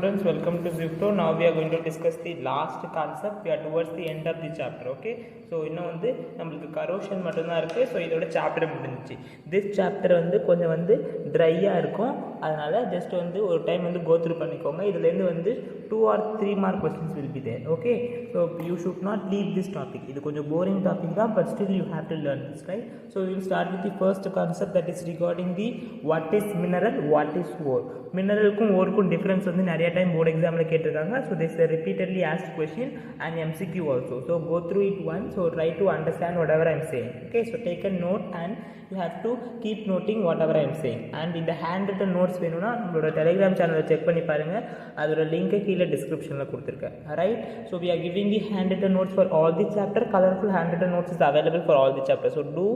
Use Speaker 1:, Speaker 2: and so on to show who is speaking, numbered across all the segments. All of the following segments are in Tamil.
Speaker 1: students, welcome to Zipto. Now we are going to discuss the last concept. We are towards the end of the chapter. Okay, so இன்னும் வந்து நம்மளுக்கு கரோஷன் மட்டும்தான் இருக்குது. ஸோ இதோட சாப்டர் முடிஞ்சிச்சு. திஸ் சாப்டர் வந்து கொஞ்சம் வந்து ட்ரையாக இருக்கும். அதனால் ஜஸ்ட் வந்து ஒரு டைம் வந்து கோ த்ரூ பண்ணிக்கோங்க. இதுலேருந்து வந்து 2 or 3 mark questions will be there. Okay, so you should not leave this topic. இது கொஞ்சம் போரிங் டாபிக் தான், but still you have to learn this, right? So we will start with the first concept, that is regarding the what is mineral, what is ore. மினரலுக்கும் ஓருக்கும் டிஃப்ரென்ஸ் வந்து நிறைய டைம் போர்டு எக்ஸாமில் கேட்டிருக்காங்க. So this repeatedly asked question and MCQ also. So go through it one. So try to understand whatever I'm saying. Okay, so take a note and you have to keep noting whatever I'm saying. And இந்த ஹேண்ட் ரிட்டன் நோட்ஸ் வேணும்னா நம்மளோட டெலிகிராம் சேனலை செக் பண்ணி பாருங்கள். அதோட லிங்கை கீழே டிஸ்கிரிப்ஷனில் கொடுத்துருக்கேன். Right, so we are giving the hand written notes for all the chapter. Colourful hand written notes is available for all the chapter. So to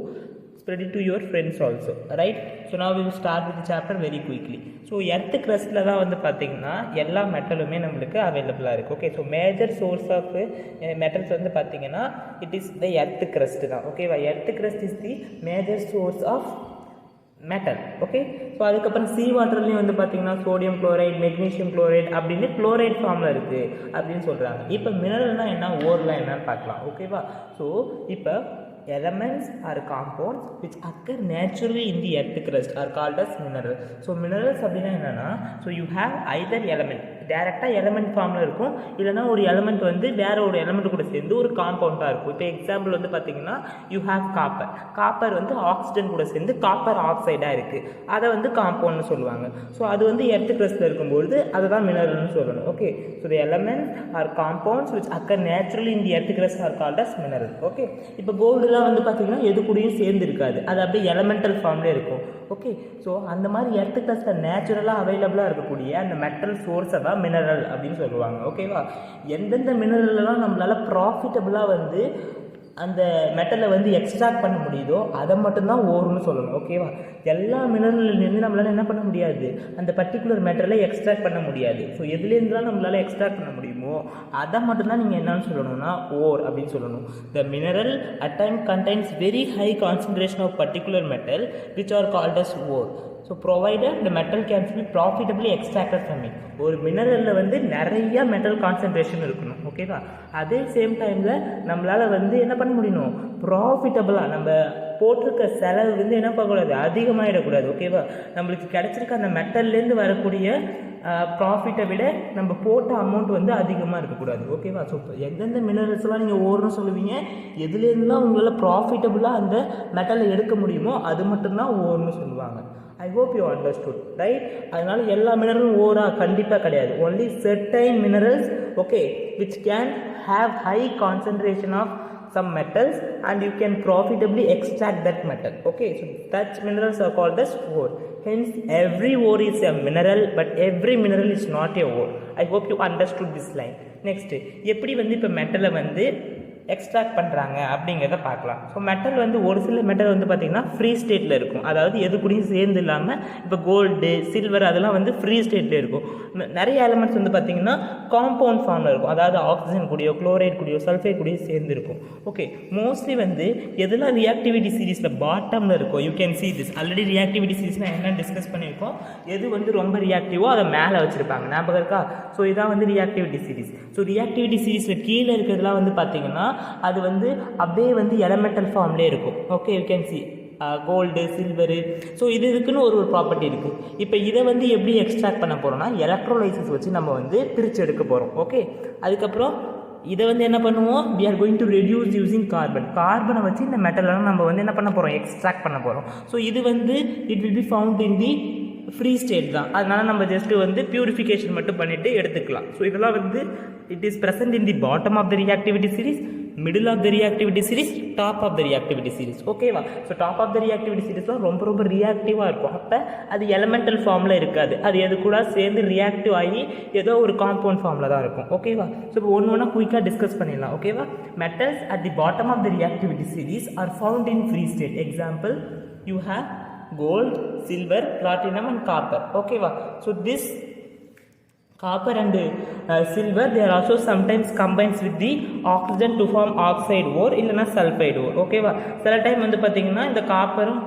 Speaker 1: spread it to your friends also, right? So now we will start with the chapter very quickly. So earth crust la da வந்து பாத்தீங்கன்னா எல்லா மெட்டலுமே நமக்கு அவைலபிளா இருக்கு. Okay, so major source of metals வந்து பாத்தீங்கன்னா it is the earth crust தான். ஓகேவா, earth crust is the major source of metal. Okay, so அதுக்கப்புறம் சி வாட்டர்லேயும் வந்து பார்த்தீங்கன்னா சோடியம் குளோரைட், மெக்னீஷியம் குளோரைட் அப்படின்னு குளோரைட் ஃபார்மில் இருக்குது அப்படின்னு சொல்கிறாங்க. இப்போ மினரல்னால் என்ன, ஓர்லாம் என்னன்னு பார்க்கலாம். ஓகேவா, ஸோ இப்போ elements or compounds which occur naturally in the earth crust are called as minerals. So minerals அப்படின்னா என்னன்னா, so you have either element டேரெக்டாக எலமெண்ட் ஃபார்மில் இருக்கும், இல்லைனா ஒரு எலமெண்ட் வந்து வேற ஒரு எலமெண்ட் கூட சேர்ந்து ஒரு காம்பவுண்டாக இருக்கும். இப்போ எக்ஸாம்பிள் வந்து பார்த்தீங்கன்னா யூ ஹேவ் காப்பர். காப்பர் வந்து ஆக்சிஜன் கூட சேர்ந்து காப்பர் ஆக்சைடாக இருக்குது, அதை வந்து காம்பவுண்ட்னு சொல்லுவாங்க. ஸோ அது வந்து எர்த் கிரஸ்டில் இருக்கும்போது அதை தான் மினரல்னு சொல்லணும். Okay, so the element or compounds which occur naturally in the earth crust are called as mineral. Okay, இப்போ கோல்டுலாம் வந்து பார்த்தீங்கன்னா எது கூடயும் சேர்ந்து இருக்காது, அது அப்படியே எலமெண்டல் ஃபார்ம்லேயே இருக்கும். ஓகே, ஸோ அந்த மாதிரி எர்த் கிரஸ்டில் நேச்சுரலாக அவைலபிளாக இருக்கக்கூடிய அந்த மெட்டல் சோர்ஸை தான் மினரல் அப்படின்னு சொல்லுவாங்க. ஓகேவா, எந்தெந்த மினரல்லாம் நம்மளால் ப்ராஃபிட்டபுளாக வந்து அந்த மெட்டலை வந்து எக்ஸ்ட்ராக்ட் பண்ண முடியுதோ அதை மட்டும்தான் ஓர்னு சொல்லணும். ஓகேவா, எல்லா மினரல்லேருந்து நம்மளால் என்ன பண்ண முடியாது, அந்த பர்டிகுலர் மெட்டலை எக்ஸ்ட்ராக்ட் பண்ண முடியாது. ஸோ எதுலேருந்துலாம் நம்மளால் எக்ஸ்ட்ராக்ட் பண்ண முடியுமோ அதை மட்டும்தான் நீங்கள் என்னன்னு சொல்லணும்னா ஓர் அப்படின்னு சொல்லணும். The mineral at time contains very high concentration of particular metal which are called as ore. So provided the metal can be profitably extracted from it. ஒரு மினரலில் வந்து நிறைய மெட்டல் கான்சன்ட்ரேஷன் இருக்கணும். ஓகேவா, அதே சேம் டைமில் நம்மளால் வந்து என்ன பண்ண முடியணும், ப்ராஃபிட்டபுளாக நம்ம போட்டிருக்க செலவு வந்து என்ன பண்ணக்கூடாது, அதிகமாகிடக்கூடாது. ஓகேவா, நம்மளுக்கு கிடச்சிருக்க அந்த மெட்டல்லேருந்து வரக்கூடிய ப்ராஃபிட்டை விட நம்ம போட்ட அமௌண்ட் வந்து அதிகமாக இருக்கக்கூடாது. ஓகேவா, ஸோ எந்தெந்த மினரல்ஸ்லாம் நீங்கள் ஓர்னு சொல்லுவீங்க, எதுலேருந்துலாம் உங்களால் ப்ராஃபிட்டபுளாக அந்த மெட்டலை எடுக்க முடியுமோ அது மட்டும்தான் ஓர்னு சொல்லுவாங்க. I hope you understood, right? அதனால எல்லா மினரலும் ஓரா கண்டிப்பாக கிடையாது. Only certain minerals, okay, which can have high concentration of some metals and you can profitably extract that metal. Okay, so such minerals are called as ore. Hence every ore is a mineral, but every mineral is not a ore. I hope you understood this line. Next, எப்படி வந்து இப்போ மெட்டலை வந்து எக்ஸ்ட்ராக்ட் பண்ணுறாங்க அப்படிங்கிறத பார்க்கலாம். ஸோ மெட்டல் வந்து ஒரு சில மெட்டல் வந்து பார்த்திங்கன்னா ஃப்ரீ ஸ்டேட்டில் இருக்கும், அதாவது எது கூடயும் சேர்ந்து இல்லாமல். இப்போ கோல்டு, சில்வர் அதெல்லாம் வந்து ஃப்ரீ ஸ்டேட்டில் இருக்கும். நிறைய எலமெண்ட்ஸ் வந்து பார்த்திங்கன்னா காம்பவுண்ட் ஃபார்மில் இருக்கும், அதாவது ஆக்சிஜன் கூடயோ குளோரைட் கூடயோ சல்ஃபேட் கூடயோ சேர்ந்து இருக்கும். ஓகே, மோஸ்ட்லி வந்து எதெல்லாம் ரியாக்டிவிட்டி சீரீஸில் பாட்டமில் இருக்கும், you can see this. Already reactivity சீரீஸ்னால் என்ன டிஸ்கஸ் பண்ணியிருக்கோம், எது வந்து ரொம்ப ரியாக்டிவோ அதை மேலே வச்சுருப்பாங்க, ஞாபகம் இருக்கா? ஸோ இதான் வந்து ரியாக்டிவிட்டி சீரீஸ். ஸோ ரியாக்டிவிட்டி சீரீஸில் கீழே இருக்கிறதுலாம் வந்து பார்த்திங்கன்னா அது வந்து அப்படியே வந்து எலமெண்டல் ஃபார்ம்லேயே இருக்கும். Okay, you can see gold, silver. So இதுக்குன்னு ஒரு ப்ராப்பர்ட்டி இருக்குது. இப்போ இதை வந்து எப்படி எக்ஸ்ட்ராக்ட் பண்ண போகிறோம்னா எலக்ட்ரோலைசிஸ் வச்சு நம்ம வந்து பிரித்து எடுக்க போகிறோம். ஓகே, அதுக்கப்புறம் இதை வந்து என்ன பண்ணுவோம், we are going to reduce using carbon. கார்பனை வச்சு இந்த மெட்டலெல்லாம் நம்ம வந்து என்ன பண்ண போகிறோம், எக்ஸ்ட்ராக்ட் பண்ண போகிறோம். ஸோ இது வந்து it will be found in the free state தான், அதனால நம்ம ஜஸ்ட்டு வந்து பியூரிஃபிகேஷன் மட்டும் பண்ணிவிட்டு எடுத்துக்கலாம். ஸோ இதெல்லாம் வந்து it is present in the bottom of the reactivity series, middle of the reactivity series, top of the reactivity series. ஓகேவா, so top of the reactivity சீரீஸ்லாம் ரொம்ப ரொம்ப ரியாக்டிவாக இருக்கும். அப்போ அது எலமெண்டல் ஃபார்மில் இருக்காது, அது எது கூட சேர்ந்து ரியாக்டிவ் ஆகி ஏதோ ஒரு காம்பவுண்ட் ஃபார்மில் தான் இருக்கும். ஓகேவா, ஸோ இப்போ ஒன்று குயிக்காக டிஸ்கஸ் பண்ணிடலாம். ஓகேவா, metals at the bottom of the reactivity series are found in free state. Example, you have gold, silver, platinum and copper. Okay va, so this copper and silver they are also sometimes combines with the oxygen to form oxide ore இல்லனா sulfide ore. Okay va, சில டைம் வந்து பாத்தீங்கன்னா இந்த காப்பரும்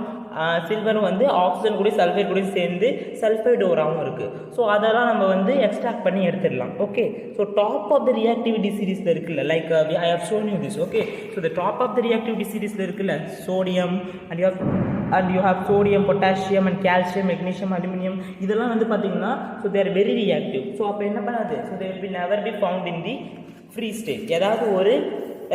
Speaker 1: சில்வர் வந்து ஆக்சிஜன் கூட சல்ஃபைட் கூட சேர்ந்து சல்ஃபைடு ஓராகவும் இருக்குது. ஸோ அதெல்லாம் நம்ம வந்து எக்ஸ்ட்ராக்ட் பண்ணி எடுத்துடலாம். Okay, so top of the reactivity சீரீஸில் இருக்குல்ல, like I have shown you this. Okay, so the top of the reactivity சீரீஸில் இருக்குல்ல, sodium and you have sodium, potassium and calcium, magnesium, aluminum, இதெல்லாம் வந்து பார்த்தீங்கன்னா so they are very reactive. So அப்போ என்ன பண்ணாது, so they will be never be found in the free state. ஏதாவது ஒரு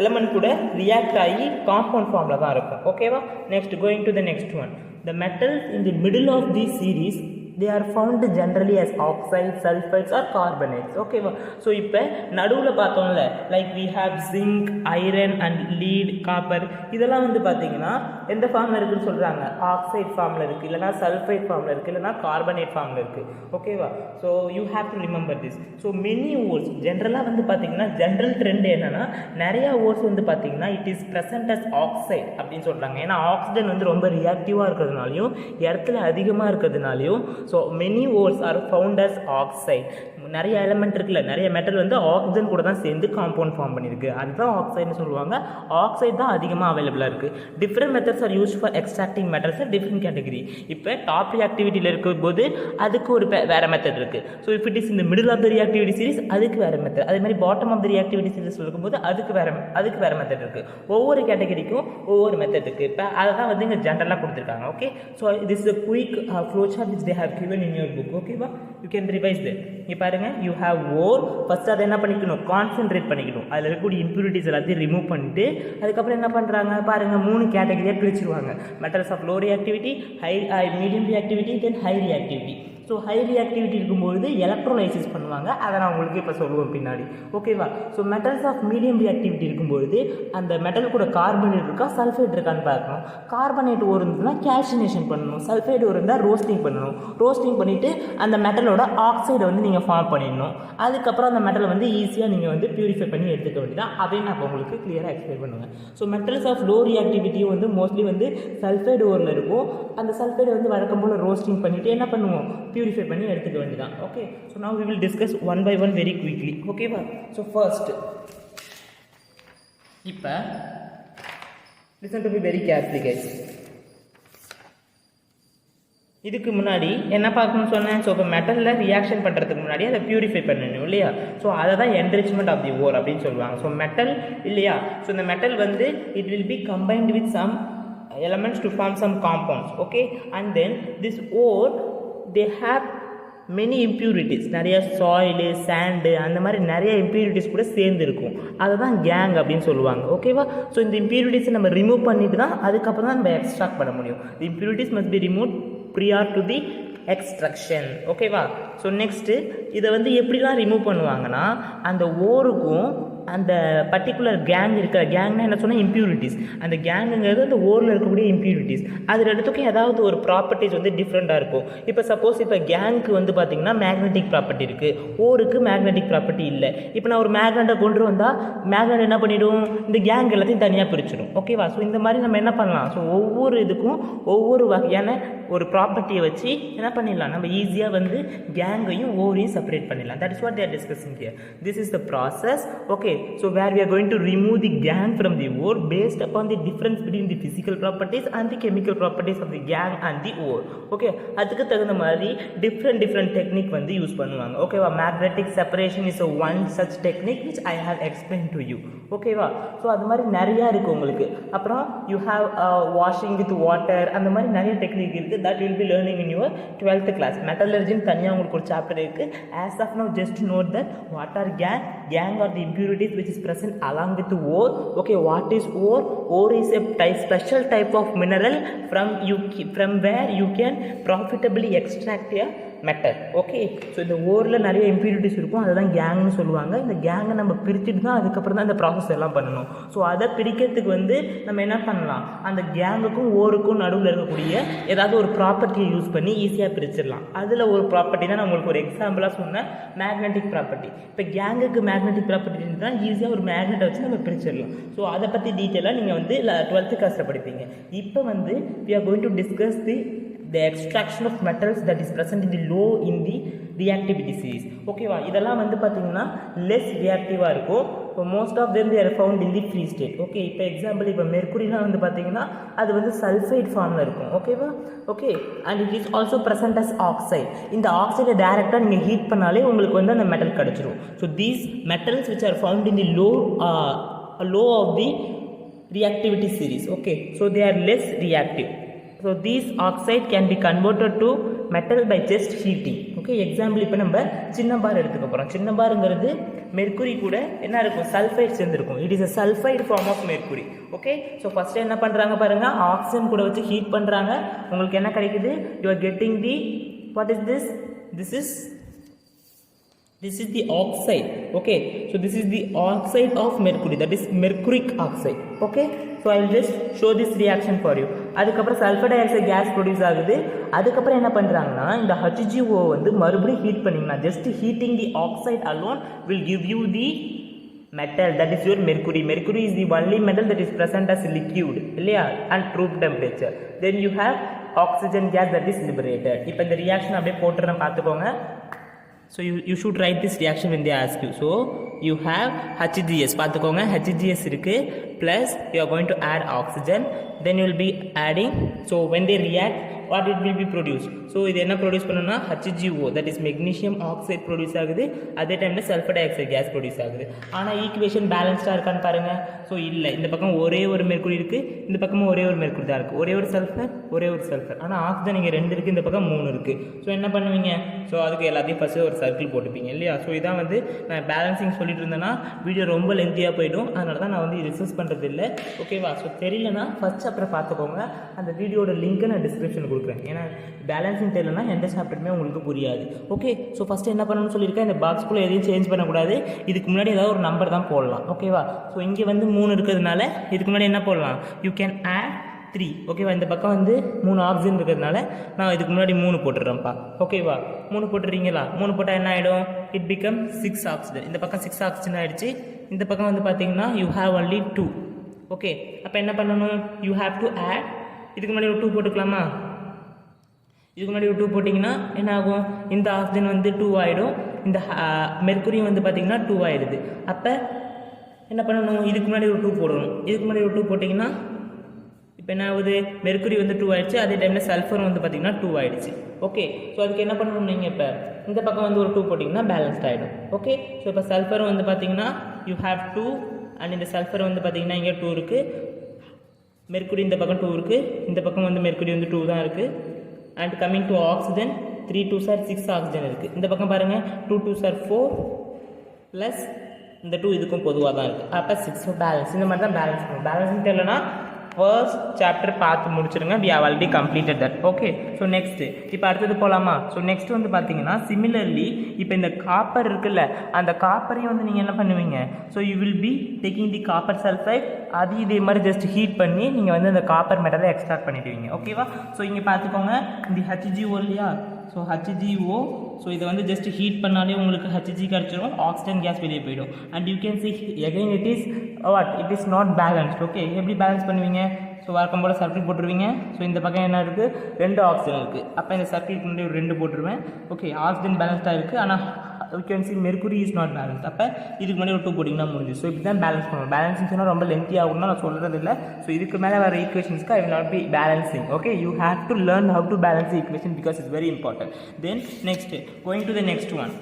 Speaker 1: எலமெண்ட் கூட ரியாக்ட் ஆகி காம்பவுண்ட் ஃபார்மில் தான் இருக்கும். ஓகேவா, next going to the next one. The metals in the middle of this series, they are found generally as oxides, sulfides or carbonates. ஓகேவா, ஸோ இப்போ நடுவில் பார்த்தோம்ல, like we have zinc, iron and lead, copper, இதெல்லாம் வந்து பார்த்தீங்கன்னா எந்த ஃபார்மில் இருக்குன்னு சொல்கிறாங்க, ஆக்சைட் ஃபார்மில் இருக்குது, இல்லைனா சல்ஃபைட் ஃபார்மில் இருக்குது, இல்லைனா கார்பனேட் ஃபார்மில் இருக்குது. ஓகேவா, so you have to remember this. So many ores ஜென்ரலாக வந்து பார்த்தீங்கன்னா ஜென்ரல் ட்ரெண்ட் என்னென்னா நிறையா ஓர்ஸ் வந்து பார்த்தீங்கன்னா it is present as oxide அப்படின்னு சொல்கிறாங்க. ஏன்னா ஆக்சிஜன் வந்து ரொம்ப ரியாக்டிவாக இருக்கிறதுனாலையும் இடத்துல அதிகமாக இருக்கிறதுனாலையும் so many ores are found as oxide. நிறைய எலமெண்ட் இருக்குல்ல, நிறைய மெட்டல் வந்து ஆக்சிஜன் கூட தான் சேர்ந்து காம்பவுண்ட் ஃபார்ம் பண்ணியிருக்கு, அதுதான் ஆக்சைடுன்னு சொல்லுவாங்க. ஆக்சைடு தான் அதிகமாக அவைலபிளாக இருக்குது. Different methods are use for extracting metals different category. இப்போ டாப் ரியாக்டிவிட்டியில் இருக்கும்போது அதுக்கு ஒரு வேறு மெத்தட் இருக்குது. ஸோ இஃப் இட் இஸ் இந்த middle of the reactivity series அதுக்கு வேறு மெத்தட், அதே மாதிரி bottom of the reactivity series இருக்கும்போது அதுக்கு வேறு மெத்தட் இருக்குது. ஒவ்வொரு கேட்டகரிக்கும் ஒவ்வொரு மெத்தட் இருக்குது. இப்போ அதை தான் வந்து இங்கே ஜென்ரலாக கொடுத்துருக்காங்க. Okay, so this is a quick flowchart which they have given in your book. ஓகேவா, you can revise that. இங்கே பாருங்க, you have ore. ஃபர்ஸ்ட் அதை என்ன பண்ணிக்கணும், கான்சென்ட்ரேட் பண்ணிக்கணும். அதில் இருக்கக்கூடிய இம்ப்யூரிட்டிஸ் எல்லாத்தையும் ரிமூவ் பண்ணிட்டு அதுக்கப்புறம் என்ன பண்ணுறாங்க பாருங்க, 3 கேட்டகரியாக பிரிச்சுருவாங்க. Metals of low reactivity, medium reactivity, then high reactivity. So high reactivity இருக்கும்போது எலக்ட்ரோலைசிஸ் பண்ணுவாங்க, அதை நான் உங்களுக்கு இப்போ சொல்லுவேன் பின்னாடி. ஓகேவா, so metals of medium reactivity இருக்கும்போது அந்த மெட்டல் கூட கார்பனேட் இருக்கா சல்ஃபேட் இருக்கான்னு பார்க்கணும். கார்பனேட் ஒரு இருந்ததுன்னா கேல்சினேஷன் பண்ணணும், சல்ஃபேட் ஒரு இருந்தால் ரோஸ்டிங் பண்ணணும். ரோஸ்டிங் பண்ணிவிட்டு அந்த மெட்டலோட ஆக்சைடை வந்து நீங்கள் ஃபார்ம் பண்ணிடணும். அதுக்கப்புறம் அந்த மெட்டலை வந்து ஈஸியாக நீங்கள் வந்து பியூரிஃபை பண்ணி எடுத்துக்க வேண்டியதான். அதையும் நான் உங்களுக்கு கிளியராக எக்ஸ்பிளைன் பண்ணுவேன். ஸோ மெட்டல்ஸ் ஆஃப் லோ ரியாக்டிவிட்டியும் வந்து மோஸ்ட்லி வந்து சல்ஃபைடு ஓரில் இருக்கும். அந்த சல்ஃபைடை வந்து வழக்கம் போல் ரோஸ்டிங் பண்ணிவிட்டு என்ன பண்ணுவோம், பியூரிஃபை பண்ணி எடுத்துக்க வேண்டியதான். Okay, so now we will discuss one by one very quickly. ஓகேவா, ஸோ ஃபர்ஸ்ட் இப்போ listen to me very carefully guys. இதுக்கு முன்னாடி என்ன பார்க்கணும்னு சொன்னேன், ஸோ இப்போ மெட்டலில் ரியாக்ஷன் பண்ணுறதுக்கு முன்னாடி அதை பியூரிஃபை பண்ணணும் இல்லையா. ஸோ அதை தான் என்ரிச்மெண்ட் ஆஃப் தி ஓர் அப்படின்னு சொல்லுவாங்க. ஸோ மெட்டல் இல்லையா, ஸோ இந்த மெட்டல் வந்து it will be combined with some elements to form some compounds. Okay, and then this ore they have many impurities, நிறைய சாயிலு சாண்டு அந்த மாதிரி நிறைய இம்ப்யூரிட்டிஸ் கூட சேர்ந்து இருக்கும். அதை தான் கேங் அப்படின்னு சொல்லுவாங்க. ஓகேவா, ஸோ இந்த இம்ப்யூரிட்டிஸை நம்ம ரிமூவ் பண்ணிட்டு தான் அதுக்கப்புறம் தான் நம்ம எக்ஸ்ட்ராக்ட் பண்ண முடியும். The impurities must be remove prior to the extraction. ஓகேவா, ஸோ நெக்ஸ்ட்டு இதை வந்து எப்படிலாம் ரிமூவ் பண்ணுவாங்கன்னா அந்த ஓருக்கும் அந்த பர்டிகுலர் கேங் இருக்கிற கேங்னா என்ன சொன்னால் இம்ப்யூரிட்டிஸ், அந்த கேங்குங்கிறது அந்த ஓரில் இருக்கக்கூடிய இம்ப்யூரிட்டிஸ் அது ரெண்டுத்துக்கும் ஏதாவது ஒரு ப்ராப்பர்ட்டிஸ் வந்து டிஃப்ரெண்ட்டாக இருக்கும். இப்போ சப்போஸ் இப்போ கேங்க்கு வந்து பார்த்திங்கன்னா மேக்னெட்டிக் ப்ராப்பர்ட்டி இருக்குது, ஓருக்கு மேக்னெட்டிக் ப்ராப்பர்ட்டி இல்லை. இப்போ நான் ஒரு மேக்னெட்டை கொண்டு வந்தால் மேக்னெட் என்ன பண்ணிவிடும், இந்த கேங் எல்லாத்தையும் தனியாக பிரிச்சிடும். ஓகேவா, ஸோ இந்த மாதிரி நம்ம என்ன பண்ணலாம், ஸோ ஒவ்வொரு இதுக்கும் ஒவ்வொரு வகையான ஒரு ப்ராப்பர்ட்டியை வச்சு என்ன பண்ணிடலாம், நம்ம ஈஸியாக வந்து கேங்கையும் ஓரையும் செப்பரேட் பண்ணிடலாம். That is what they are discussing here. This is the process. Okay, so where we are going to remove the gang from the ore based upon the difference between the physical properties and the chemical properties of the gang and the ore. Okay, அதுக்கு தகுந்த மாதிரி different technique வந்து யூஸ் பண்ணுவாங்க. ஓகேவா, magnetic separation is a one such technique which I have explained to you. ஓகேவா, ஸோ அது மாதிரி நிறையா இருக்குது உங்களுக்கு. அப்புறம் you have washing with water, அந்த மாதிரி நிறைய டெக்னிக் இருக்குது. that you will be learning in your 12th class. metallurgy தனியாக உங்களுக்கு ஒரு சாப்டர் இருக்குது. as of now just note that what are gang are the impurities which is present along with the ore. Okay, what is ore? Ore is a special type of mineral from where you can profitably extract a metal. Okay, so இந்த ஓரில் நிறைய இம்ப்யூரிட்டிஸ் இருக்கும், அதை தான் கேங்னு சொல்லுவாங்க. இந்த கேங்கை நம்ம பிரிச்சுட்டு தான் அதுக்கப்புறம் தான் இந்த ப்ராசஸ் எல்லாம் பண்ணணும். ஸோ அதை பிரிக்கிறதுக்கு வந்து நம்ம என்ன பண்ணலாம், அந்த கேங்குக்கும் ஓருக்கும் நடுவில் இருக்கக்கூடிய ஏதாவது ஒரு ப்ராப்பர்ட்டியை யூஸ் பண்ணி ஈஸியாக பிரிச்சிடலாம். அதில் ஒரு ப்ராப்பர்ட்டினா நான் உங்களுக்கு ஒரு எக்ஸாம்பிளாக சொன்னேன், மேக்னெட்டிக் ப்ராப்பர்ட்டி. இப்போ கேங்குக்கு மேக்னெட்டிக் ப்ராப்பர்ட்டி இருந்தால் ஈஸியாக ஒரு மேக்னெட்டை வச்சு நம்ம பிரிச்சிடலாம். ஸோ அதை பற்றி டீட்டெயிலாக நீங்கள் வந்து 12th கிளாஸில் படிப்பீங்க. இப்போ வந்து we are going to discuss the extraction of metals that is present in the low in the reactivity series. ஓகேவா, இதெல்லாம் வந்து பார்த்தீங்கன்னா லெஸ் ரியாக்டிவாக இருக்கும். Most of them they are found in the free state. Okay, இப்போ எக்ஸாம்பிள் இப்போ மெர்க்குரிலாம் வந்து பார்த்தீங்கன்னா அது வந்து சல்ஃபைட் ஃபார்மில் இருக்கும். ஓகேவா? Okay, and it is also present as oxide. இந்த ஆக்சைடை டேரெக்டாக நீங்கள் ஹீட் பண்ணாலே உங்களுக்கு வந்து அந்த மெட்டல் கிடச்சிரும். So these metals which are found in the low of the reactivity series. Okay, so they are less reactive. So these oxide can be converted to metal by just heating. Okay, example இப்போ நம்ம சின்ன பார் எடுத்துக்க போகிறோம். சின்ன பாருங்கிறது மெர்க்குரி கூட என்ன இருக்கும், சல்ஃபைட் சேர்ந்துருக்கும். It is a sulphide form of mercury. Okay, so first என்ன பண்ணுறாங்க பாருங்கள், ஆக்சிஜன் கூட வச்சு ஹீட் பண்ணுறாங்க. உங்களுக்கு என்ன கிடைக்குது, you are getting the what is this, this is the oxide. Okay, so this is the oxide of mercury, that is mercuric oxide. Okay, so I will just show this reaction for you. அதுக்கப்புறம் sulphur di oxide case produce ஆகுது. அதுக்கப்புறம் என்ன பண்ணுறாங்கன்னா இந்த HGO வந்து மறுபடியும் ஹீட் பண்ணிங்கன்னா just heating the oxide alone will give you the metal, that is your mercury. Mercury is the only metal that is present as liquid இல்லையா, and room temperature. Then you have oxygen gas that is liberated. இப்போ இந்த ரியாக்ஷன் அப்படியே போட்டுறேன் பார்த்துக்கோங்க. So you should write this reaction when they ask you. So you have HGS, பார்த்துக்கோங்க HGS இருக்கு, plus you are going to add oxygen, then you will be adding. So when they react, what it will be produced? So இது என்ன ப்ரொடியூஸ் பண்ணணும்னா HGO, that is magnesium oxide produce ஆகுது. அதே டைமில் sulphur di oxide case produce ஆகுது. ஆனால் ஈக்குவேஷன் பேலன்ஸ்டாக இருக்கான்னு பாருங்கள். ஸோ இல்லை, இந்த பக்கம் ஒரே ஒரு மெர்க்குரி இருக்குது, இந்த பக்கமும் ஒரே ஒரு மெர்க்குரி தான் இருக்குது. ஒரே ஒரு சல்ஃபர், ஆனால் ஆக்சிஜன் இங்கே 2 இருக்குது, இந்த பக்கம் 3 இருக்குது. ஸோ என்ன பண்ணுவீங்க, ஸோ அதுக்கு எல்லாத்தையும் ஃபஸ்ட்டு ஒரு சர்க்கிள் போட்டுப்பீங்க இல்லையா. ஸோ இதான் வந்து நான் பேலன்சிங் சொல்லிட்டு இருந்தேன்னா வீடியோ ரொம்ப லென்த்தியாக போயிடும். அதனால தான் நான் வந்து ரிசர்ச் பண்ணுறது இல்லை. ஓகேவா? ஸோ தெரியலனா ஃபஸ்ட் சாப்டர் பார்த்துக்கோங்க. அந்த வீடியோட லிங்க்கை நான் டிஸ்கிரிப்ஷனில் கொடுக்குறேன். ஏன்னா பேலன்சிங் தெரியலனா எந்த சாப்டருமே உங்களுக்கு புரியாது. ஓகே, ஸோ ஃபஸ்ட்டு என்ன பண்ணணும்னு சொல்லியிருக்கேன், இந்த பாக்ஸ்குள்ளே எதையும் சேஞ்ச் பண்ணக்கூடாது. இதுக்கு முன்னாடி ஏதாவது ஒரு நம்பர் தான் போடலாம். ஓகேவா? ஸோ இங்கே வந்து 3 இருக்கிறதுனால இதுக்கு முன்னாடி என்ன போடலாம், யூ கேன் ஆட் 3. ஓகேவா? இந்த பக்கம் வந்து 3 ஆக்சிஜன் இருக்கிறதுனால நான் இதுக்கு முன்னாடி 3 போட்டுடுறேன்ப்பா. ஓகேவா? 3 போட்டுறீங்களா? 3 போட்டால் என்ன ஆகிடும், இட் பிகம் 6 ஆக்சிஜன். இந்த பக்கம் 6 ஆக்சிஜன் ஆகிடுச்சு. இந்த பக்கம் வந்து பார்த்தீங்கன்னா யூ ஹாவ் ஒன்லி 2. ஓகே, அப்போ என்ன பண்ணணும், யூ ஹாவ் டு ஆட், இதுக்கு முன்னாடி ஒரு 2 போட்டுக்கலாமா, இதுக்கு முன்னாடி ஒரு 2 போட்டிங்கன்னா என்ன ஆகும், இந்த ஆக்சிஜன் வந்து 2 ஆகிடும், இந்த மெர்க்குரி வந்து பார்த்திங்கன்னா 2 ஆகிடுது. அப்போ என்ன பண்ணணும், இதுக்கு முன்னாடி ஒரு 2 போடணும். இதுக்கு முன்னாடி ஒரு 2 போட்டிங்கன்னா இப்போ என்ன ஆகுது, மெர்க்குரி வந்து 2 ஆகிடுச்சு. அதே டைமில் சல்ஃபர் வந்து பார்த்திங்கன்னா 2 ஆகிடுச்சு. ஓகே, ஸோ அதுக்கு என்ன பண்ணணும், நீங்கள் இப்போ இந்த பக்கம் வந்து ஒரு 2 போட்டிங்கன்னா பேலன்ஸ்ட் ஆகிடும். ஓகே, ஸோ இப்போ சல்ஃபர் வந்து பார்த்திங்கன்னா யூ ஹேவ் 2, அண்ட் இந்த சல்ஃபர் வந்து பார்த்திங்கன்னா இங்கே 2 இருக்குது, மெர்க்குரி இந்த பக்கம் 2 இருக்குது, இந்த பக்கம் வந்து மெர்க்குரி வந்து 2 தான் இருக்குது. And coming to oxygen 3 2s are 6 oxygen இருக்குது. இந்த பக்கம் பாருங்கள் 2 2s are 4 ப்ளஸ் இந்த 2 இதுக்கும் பொதுவாக தான் இருக்குது. அப்போ 6 பேலன்ஸ். இந்த மாதிரி தான் பேலன்ஸ் பண்ணும். பேலன்ஸிங் தெரியலனா ஃபர்ஸ்ட் சாப்டர் பார்த்து முடிச்சிருங்க. We have already completed that. Okay, so next இப்போ அடுத்தது போகலாமா. ஸோ நெக்ஸ்ட் வந்து பார்த்தீங்கன்னா சிமிலர்லி இப்போ இந்த காப்பர் இருக்குல்ல, அந்த காப்பரையும் வந்து நீங்கள் என்ன பண்ணுவீங்க, so you will be taking the copper sulphide, அது இதே மாதிரி ஜஸ்ட் ஹீட் பண்ணி நீங்கள் வந்து அந்த காப்பர் மெட்டலை எக்ஸ்ட்ராக்ட் பண்ணிடுவீங்க. ஓகேவா? ஸோ இங்கே பார்த்துக்கோங்க இந்த HGO இல்லையா, ஸோ HGO, ஸோ இதை வந்து ஜஸ்ட் ஹீட் பண்ணாலே உங்களுக்கு HG கிடச்சிரும், ஆக்சிஜன் கேஸ் வெளியே போயிடும். And you can see again it is what, it is not balanced. Okay, எப்படி பேலன்ஸ் பண்ணுவீங்க, ஸோ வழக்கம் போல் சர்க்கிள் போட்டுருவீங்க. ஸோ இந்த பக்கம் என்ன இருக்குது, 2 ஆக்சிஜன் இருக்குது. அப்போ இந்த சர்க்கிளுக்கு முன்னாடி ஒரு 2 போட்டுருவேன். ஓகே, ஆக்சிஜன் பேலன்ஸ்டாக இருக்குது, ஆனால் you can C mercury is not balance. அப்போ இதுக்கு முன்னாடி ஒரு 2 போட்டிங்கன்னா முடிஞ்சு. ஸோ இப்படி தான் பேலன்ஸ் பண்ணுவோம். பேலன்சிங் சொன்னால் ரொம்ப லென்த்தி ஆகும்னா நான் சொல்கிறது இல்லை. ஸோ இதுக்கு மேலே வர ஈக்குவேஷன்ஸ்க்கு I will not be balancing. Okay, you have to learn how to balance the equation because it's very important. Then next going to the next one,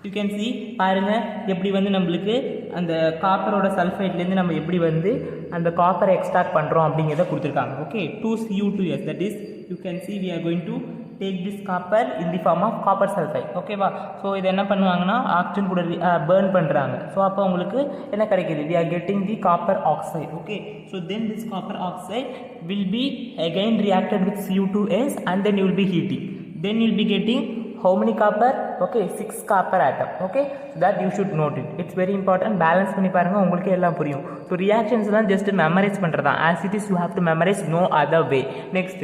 Speaker 1: you can see பாருங்கள் எப்படி வந்து நம்மளுக்கு அந்த காப்பரோட சல்ஃபைட்லேருந்து நம்ம எப்படி வந்து அந்த காப்பரை எக்ஸ்ட்ராக்ட் பண்ணுறோம் அப்படிங்கிறத கொடுத்துருக்காங்க. Okay, 2Cu2s, that is you can see we are going to take this copper in the form of copper sulfide. ஓகேவா? ஸோ இது என்ன பண்ணுவாங்கன்னா ஆக்சிஜன் கூட பேர்ன் பண்ணுறாங்க. ஸோ அப்போ உங்களுக்கு என்ன கிடைக்கிது, we are getting the copper oxide. Okay, so then this copper oxide will be again reacted with Cu2s and then you will be heating. Then you will be getting how many copper? Okay, 6 copper atom. Okay, so that you should note it. It's very important. Balance பண்ணி பாருங்க, உங்களுக்கு எல்லாம் புரியும். So reactions எல்லாம் just memorize பண்றதா. As it is you have to memorize, no other way. Next